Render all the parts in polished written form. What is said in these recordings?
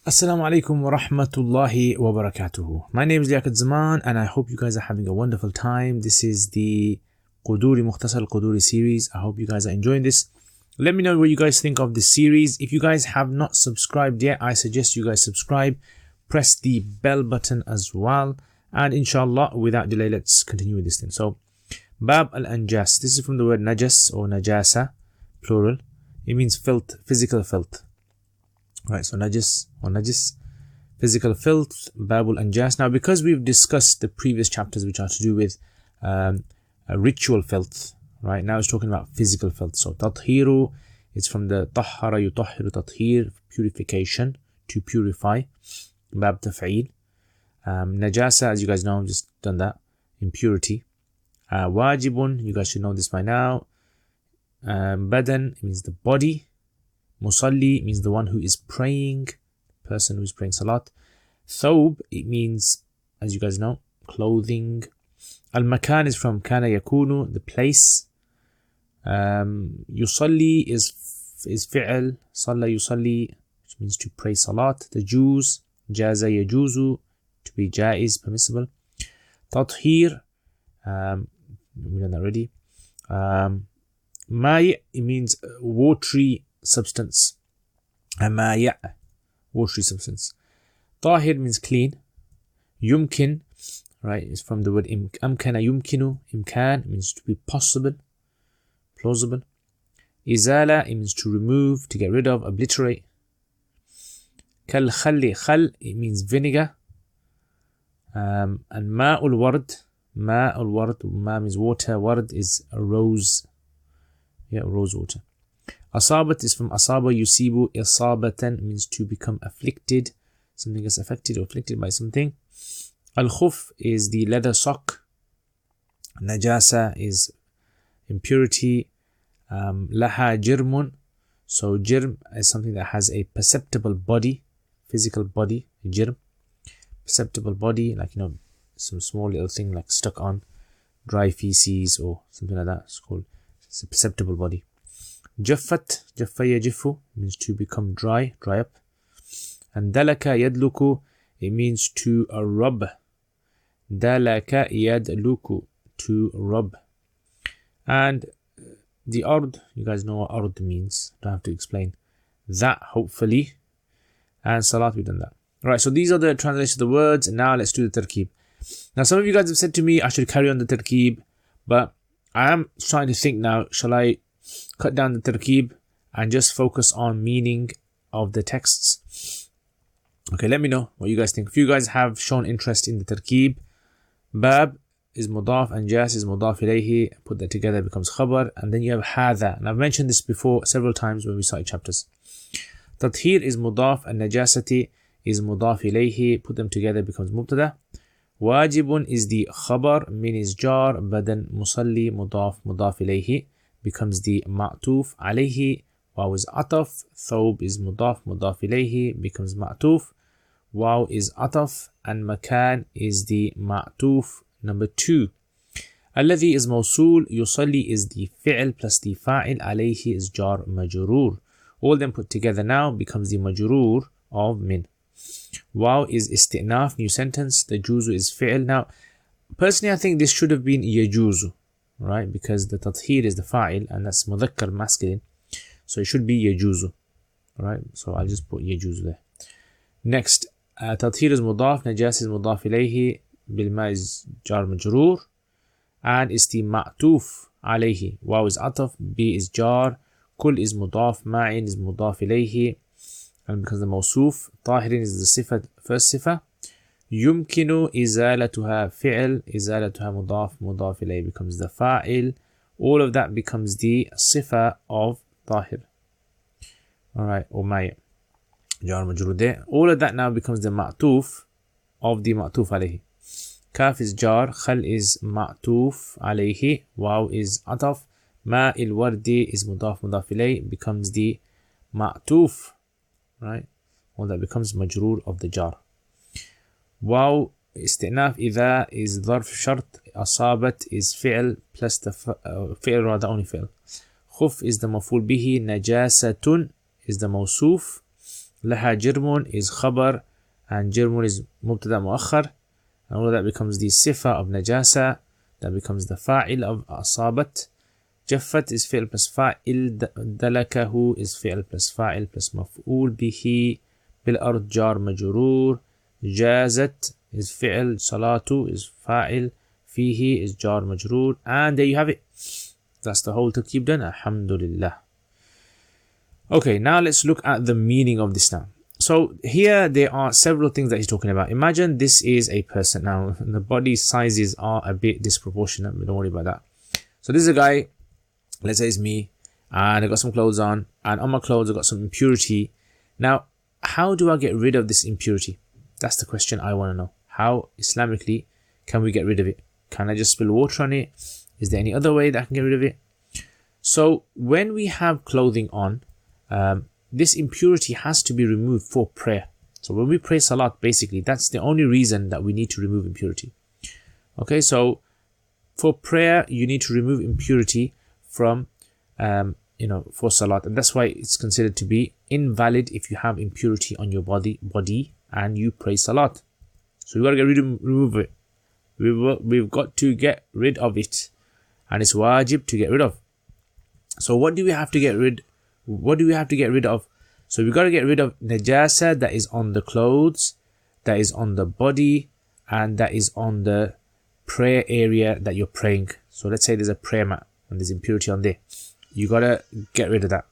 Assalamu alaikum wa rahmatullahi wa barakatuhu. My name is Liaquat Zaman and I hope you guys are having a wonderful time. This is the Quduri Mukhtasar Quduri series. I hope you guys are enjoying this. Let me know what you guys think of this series. If you guys have not subscribed yet, I suggest you guys subscribe. Press the bell button as well. And inshallah, without delay, let's continue with this thing. So, Bab al-Anjas. This is from the word najas or najasa, plural. It means filth, physical filth. Right, so najis or najis, physical filth, babul anjas. Now, because we've discussed the previous chapters which are to do with ritual filth, right? Now it's talking about physical filth. So tathiru, it's from the tahara yutahhiru tathhir, purification, to purify. Bab taf'il. Najasa, as you guys know, I've just done that. Impurity. Wajibun, you guys should know this by now. Badan, it means the body. Musalli means the one who is praying, person who is praying salat. Thawb, it means, as you guys know, clothing. Al-makan is from kana yakunu, the place. Yusalli is fi'al, salla yusalli, which means to pray salat. The Jews, jaza yajuzu, to be jaiz, permissible. Tathhir, we done that already. Ma'i, it means watery substance. Amaya, watery substance. Tahir means clean. Yumkin, right, is from the word amkana yumkinu. Imkan means to be possible, plausible. Izala, it means to remove, to get rid of, obliterate. Kal khalli, khal, it means vinegar. And ma'ul ward, ma means water, ward is a rose. Yeah, rose water. Asabat is from asaba yusibu, isabatan means to become afflicted. Something is affected or afflicted by something. Al-khuf is the leather sock. Najasa is impurity. Laha jirmun, so jirm is something that has a perceptible body, physical body. Jirm, perceptible body, like, you know, some small little thing like stuck on dry feces or something like that. It's a perceptible body. Jaffat, jaffa yajifu, means to become dry, dry up. And dalaka yadluku, it means to rub. Dalaka yadluku, to rub. And the ard, you guys know what ard means. Don't have to explain that, hopefully. And salat, we've done that. Alright, so these are the translations of the words. And now let's do the tarkib. Now, some of you guys have said to me I should carry on the tarkib, but I am trying to think now, shall I cut down the tarkib and just focus on meaning of the texts? Okay, let me know what you guys think. If you guys have shown interest in the tarkib, bab is mudaf and jas is mudaf ilayhi, put that together, it becomes khabar, and then you have hadha. And I've mentioned this before several times when we started chapters. Tathhir is mudaf and najasati is mudaf ilayhi, put them together, it becomes mubtada. Wajibun is the khabar, min is jar, badan musalli mudaf ilayhi, becomes the ma'tuf alayhi. Waw is ataf. Thawb is mudaf ilayhi, becomes ma'tuf. Waw is ataf. And makan is the ma'tuf number 2. Alladhi is mawsool. Yusalli is the fi'l plus the fa'il. Alayhi is jar majroor. All them put together now becomes the majroor of min. Waw is isti'naf, new sentence. The juzu is fi'l. Now, personally, I think this should have been yajuzu, right? Because the tathhir is the fa'il and that's mudhakkar, masculine. So it should be yajuzu, right? So I'll just put yajuzu there. Next, tathhir is mudaf, najas is mudaf ilayhi, bilma is jar majroor, and it's the ma'tuf alayhi. Waw is ataf, b is jar, kul is mudaf, ma'in is mudaf ilayhi, and because the mawsuf, tahirin is the sifa, first sifa. Yumkinu izalatuha fi'l, izalatuha mudaf ilayhi becomes the fa'il. All of that becomes the sifa of tahir. Alright, or may. Jar majroor there. All of that now becomes the ma'tuf of the ma'tuf alayhi. Kaf is jar, khal is ma'tuf alayhi, waw is ataf, ma'il wardi is mudaf ilayhi, becomes the ma'tuf. Right? All that becomes majroor of the jar. Waw isti'naf idha is dharf shart. Asabat is fi'l plus the fi'l, rather only fi'l. Khuf is the maful bihi. Najasatun is the mawsuf. Laha jirmun is khabar, and jirmun is mubtada muakhar, and all of that becomes the sifa of najasa, that becomes the fa'il of asabat. Jaffat is fi'l plus fa'il, dalakahu is fi'l plus fa'il plus maf'ul bihi, bil ard jar majroor, jazat is fi'l, salatu is fa'il, fihi is jar majroor, and there you have it. That's the whole tarkib done. Alhamdulillah. Okay, now let's look at the meaning of this now. So here there are several things that he's talking about. Imagine this is a person. Now the body sizes are a bit disproportionate, but don't worry about that. So this is a guy, let's say it's me, and I got some clothes on, and on my clothes I got some impurity. Now, how do I get rid of this impurity? That's the question I want to know. How Islamically can we get rid of it? Can I just spill water on it? Is there any other way that I can get rid of it? So when we have clothing on, this impurity has to be removed for prayer. So when we pray salat, basically that's the only reason that we need to remove impurity. Okay, so for prayer you need to remove impurity from for salat, and that's why it's considered to be invalid if you have impurity on your body and you pray salat. So we got to remove it. We've got to get rid of it, and it's wajib to get rid of. So what do we have to get rid? What do we have to get rid of? So we got to get rid of najasa that is on the clothes, that is on the body, and that is on the prayer area that you're praying. So let's say there's a prayer mat and there's impurity on there. You got to get rid of that.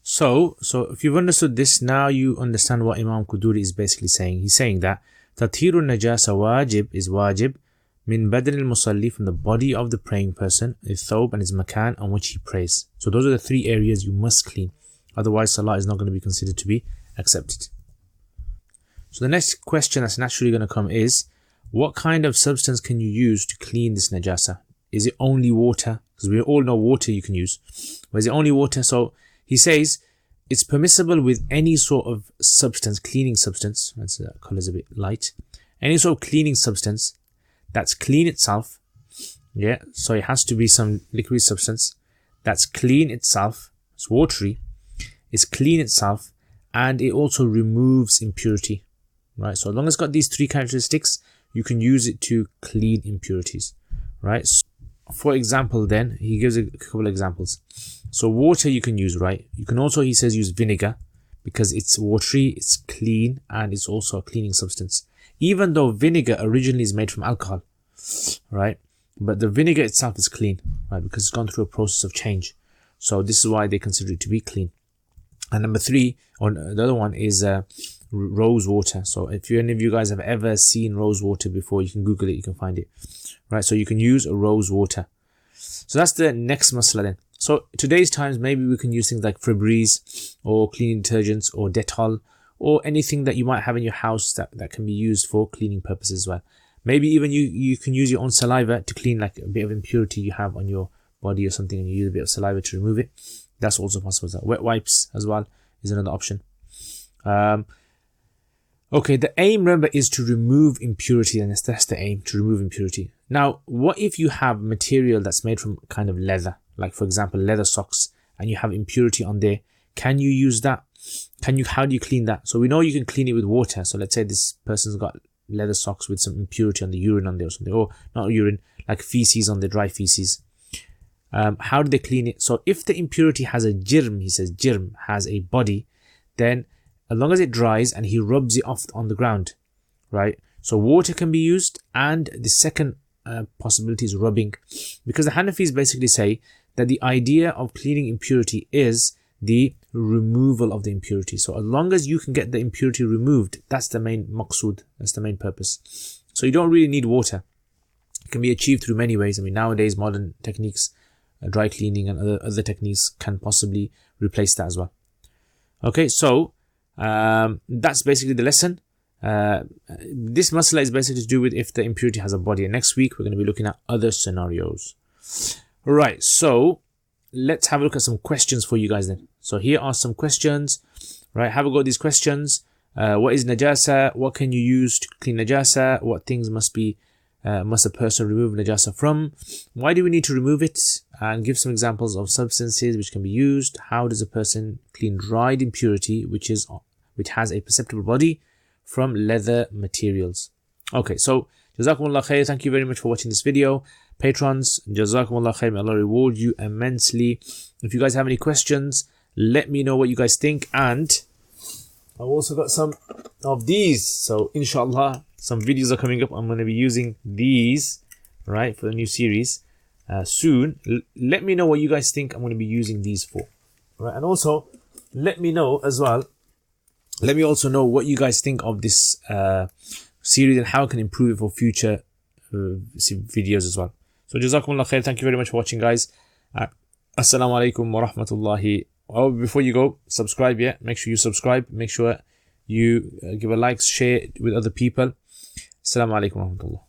So if you've understood this, now you understand what Imam Quduri is basically saying. He's saying that Tathirun najasa wajib is wajib min badn al-musalli, from the body of the praying person, his thawb and his makan on which he prays. So those are the three areas you must clean. Otherwise, salah is not going to be considered to be accepted. So the next question that's naturally going to come is, what kind of substance can you use to clean this najasa? Is it only water? Because we all know water you can use. But is it only water? So he says it's permissible with any sort of substance, cleaning substance. That's the color's a bit light. Any sort of cleaning substance that's clean itself. Yeah, so it has to be some liquid substance that's clean itself. It's watery. It's clean itself, and it also removes impurity. Right, so as long as it's got these three characteristics, you can use it to clean impurities. Right, so for example, then he gives a couple of examples. So water you can use, right? You can also, he says, use vinegar because it's watery, it's clean, and it's also a cleaning substance. Even though vinegar originally is made from alcohol, right? But the vinegar itself is clean, right? Because it's gone through a process of change. So this is why they consider it to be clean. And number three, or the other one is rose water. So if any of you guys have ever seen rose water before, you can Google it, you can find it. Right, so you can use a rose water. So that's the next masala then. So today's times, maybe we can use things like Febreze or cleaning detergents or Dettol, or anything that you might have in your house that can be used for cleaning purposes as well. Maybe even you can use your own saliva to clean like a bit of impurity you have on your body or something, and you use a bit of saliva to remove it. That's also possible. Wet wipes as well is another option. Okay, the aim, remember, is to remove impurity, and that's the aim, to remove impurity. Now, what if you have material that's made from kind of leather, like for example leather socks, and you have impurity on there? Can you use that? How do you clean that? So we know you can clean it with water. So let's say this person's got leather socks with some impurity on the urine on there or something, or not urine, like feces on the dry feces. How do they clean it? So if the impurity has a jirm, he says jirm has a body, then as long as it dries and he rubs it off on the ground, right? So water can be used, and the second possibility is rubbing, because the Hanafis basically say that the idea of cleaning impurity is the removal of the impurity. So as long as you can get the impurity removed, that's the main maqsood, that's the main purpose. So you don't really need water. It can be achieved through many ways. I mean, nowadays modern techniques, dry cleaning and other techniques can possibly replace that as well. Okay, so that's basically the lesson. This masala is basically to do with if the impurity has a body, and next week we're going to be looking at other scenarios. Right, so let's have a look at some questions for you guys then. So here are some questions, right? Have a go at these questions. What is najasa? What can you use to clean najasa? What things must be must a person remove najasa from? Why do we need to remove it? And give some examples of substances which can be used. How does a person clean dried impurity which has a perceptible body from leather materials? Okay, so Jazakumullah khair. Thank you very much for watching this video. Patrons, Jazakumullah khair. May Allah reward you immensely. If you guys have any questions, let me know what you guys think. And I've also got some of these. So inshallah, some videos are coming up. I'm going to be using these, right, for the new series soon. Let me know what you guys think I'm going to be using these for. Right, and also let me know as well. Let me also know what you guys think of this series and how I can improve it for future videos as well. So Jazakumullah khair. Thank you very much for watching, guys. Assalamu alaikum wa rahmatullahi. Oh, before you go, subscribe, yeah? Make sure you subscribe. Make sure you give a like, share it with other people. Assalamu alaikum wa rahmatullah.